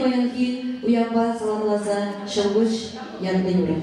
баян кейін уянба саламласа шылғыш янды юры.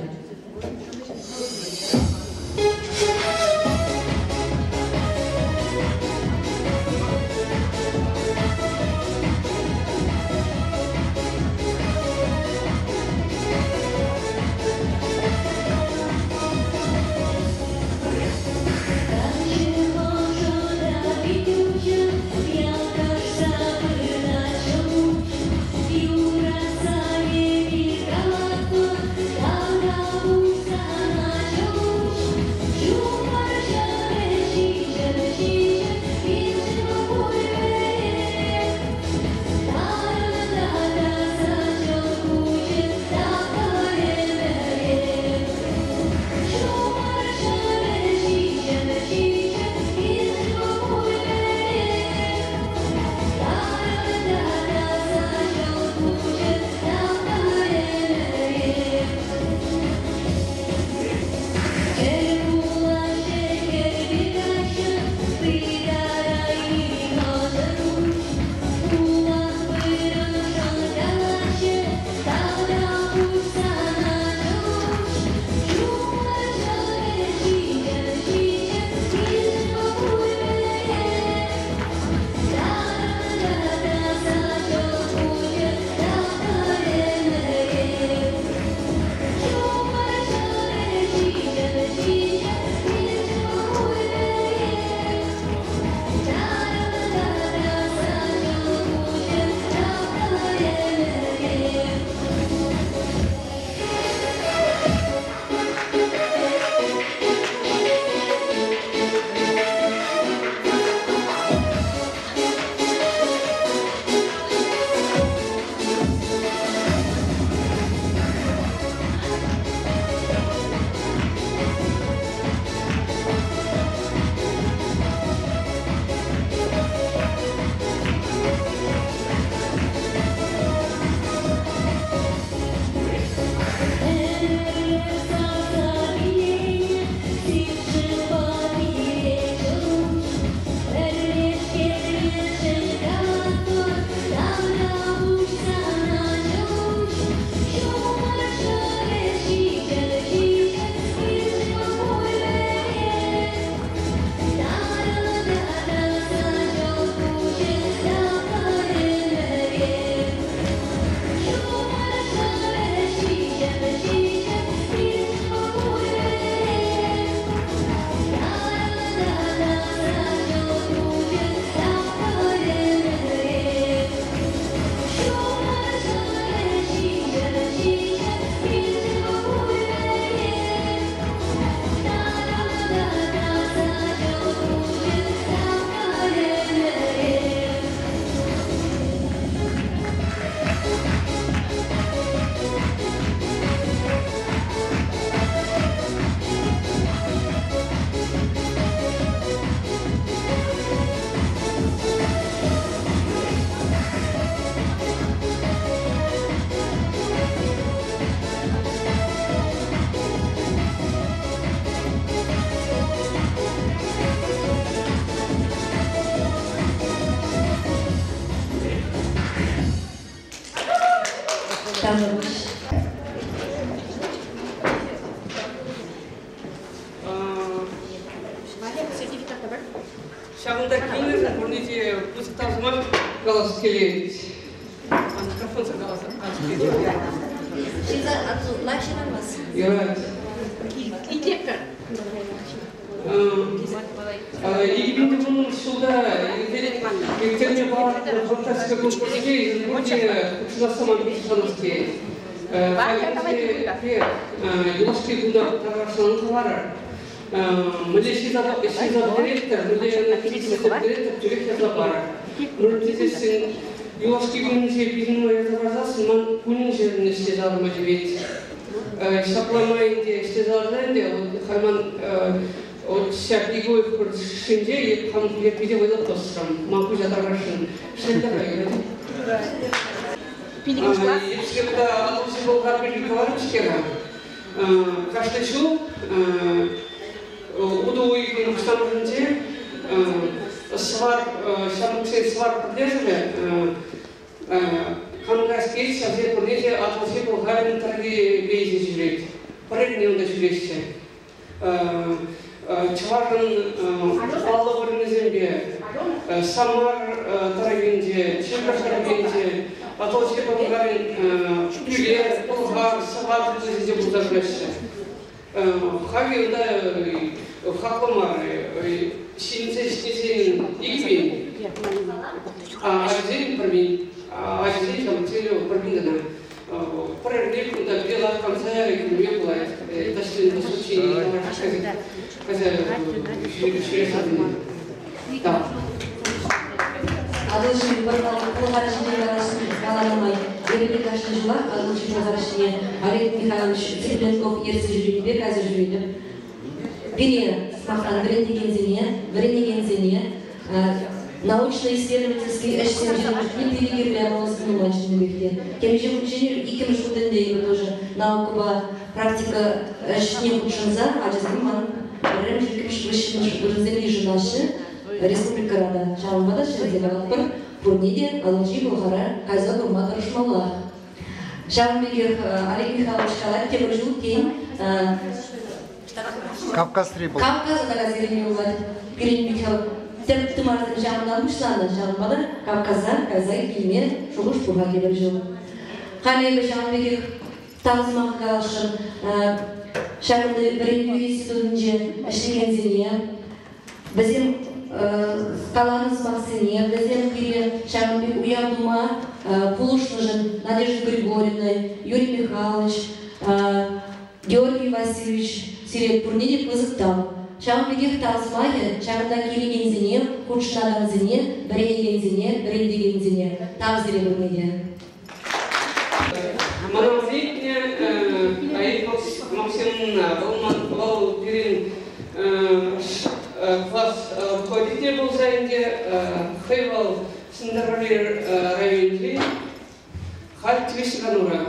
Шағында кейінгі бұрнеде бұзық тазыман қаласы келеді. Микрофон сағаласы ашып келеді. Шизар ату лайшынан бас? Йорат. Идеппер? Егеменді бұның жылда мектептеріне барып фантастика конкурске бұрде құтшыласаман бейшіғанызке. Әлемізде Юлашки бұнда тарашының товары. Мөле шиза директор, мөле директор жүрек жазабар. Мөлтезесін Юлашки күнінше біздің оязабарзасын, ман күнін жерін іште жарыма жібет. Шапламайынде іште жарылайынде, Харман сейчас бегаю в Шинде, и там я видел этот остров, могу я тарашин. Шинда район. Если когда отпустил Болгар Пеликоварчкера, каждый шел, удовольствие в Штамбурге, свар, шамуксей свар поддерживали, Kangaskes şahsi polisi atması bu halin tarihi beyzi süreç. Parayla süreçte. Çağrın Allah'ın bir samar tarihinde, çılgın tarihinde atması bu halin külliye bu har sabah bizi buzlaştı. Hayırda hakımlar 신세신 이기민 아직 버민 아직 정체로 버민다 퍼레를 군다 빌라 감사야 이게 뭐야 다시 다시 그래서 Алышын бір қолғарышын арасында қаланамай, ерекет ашын жылар, алышын қолғарышыне Олег Михайлович Цыпленков ерсі жүргенде қазір жүреді. Бире смақтан бірінеген научно-исследовательский әшсен жүргенде перегерлі амалысын ұланшын бекте. Кемеше күншенер 2 жылдың тоже наука практика әшіне күншінза, ажызым ман бірім жүргенші жынашы Республикада Шалмада шырзелі бір Пурниде алынчы бұлғара қайза құрма тұрышмалар. Шалмбекер Олег Михайлович Калай темір жыл кейін Кавказ-3 бұл. Кавказда қазіріне олар Керен Михайлов тәптімардың жағынан мұшланы Шалмада Кавказда қайза келме шұғыш бұға келер жыл. Қалайғы Шалмбекер тағызмағы қалышын Шағынды бірінгі институтынже әшілген зене бізден Каланыз Максине, Безен Кире, Шагамбек Уядума, Пулушнужин, Надежда Григорьевна, Юрий Михайлович, Георгий Васильевич, Сирет Пурнидик Вызыктам. Шагамбеких Тазмахе, Шагамда Кире Гензине, Кучшна Гензине, Брене Гензине, Бренди Гензине, Тавзире Бурниде. Манамзитне, Аид Максим был перед класс руководитель был зайнде, Хейвал Синдаровер районде, Халь Твишганура.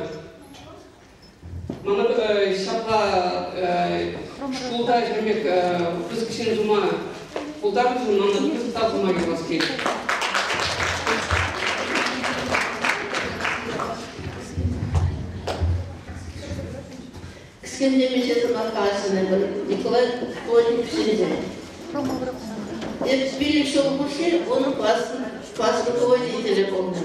Мана шапа школда жүрмек біз кішен жұма қолдар үшін мана біз тазыма келмаске. Кішкенде мешеті маққасыны бір Николай Плотник пішінде. Спильник шел куши, он класс руководителя помню.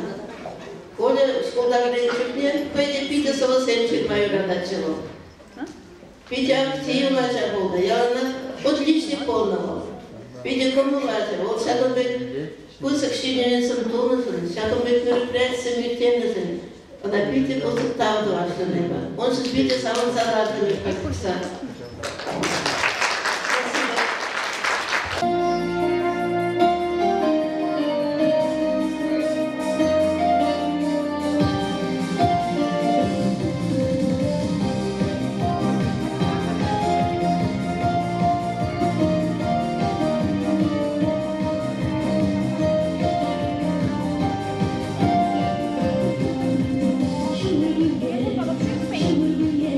Коля школдағы рейншіпне, көйде Пита Солосенчик майора начало. Пита активно болды, я отличник полного. Пита коммулатор, вот шагом бек кусок щеневенцем тонусын, шагом бек мероприятием вертеннысын. Когда Пита консультав дуашныйба, он же Пита самым зарадным, как курсат. Şumur güye,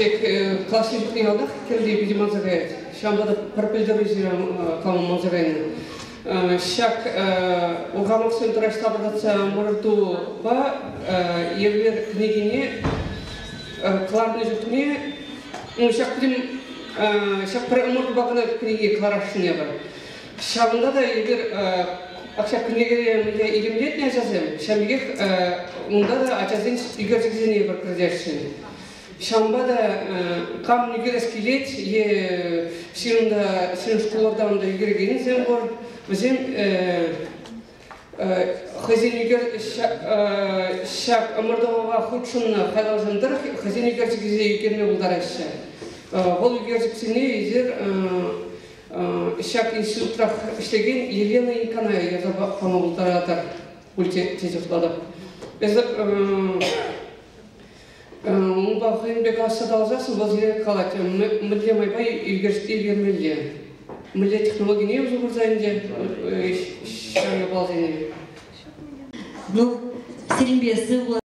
Шек классик не алдах, керди биди мазагает. Шамбада пропельдеризируем кому мазагайны. Шак угамаксын траштабырдатса мұрырту ба евлер книгине кларны жүктіне шак білім шак бір ұмырды бағына книги кларашыне бар. Шабында да евлер ақшак книгере илімдетіне жазым. Шамегек онда да ачазын үйгерзікзіне бір кірдершін. Шамбада қам нигерес келет, сенімді школарда онда үйгергенін зем бар. Bizim xazinigar şak amırdava xutşunna xadazındır xazinigar çikize yükürme buldarışça. Bol yükürcüksine izir şak institutrak işlegen Елена Инканaya yazaba pama buldaradır tezifladı. Bezip onu bakayım bek asada alacaqsın, bu zirek kalat. Müdde maybay yükürcükte vermeli. Millet технологии уже бурзайнде шамя балзайны. Ну, Серембесі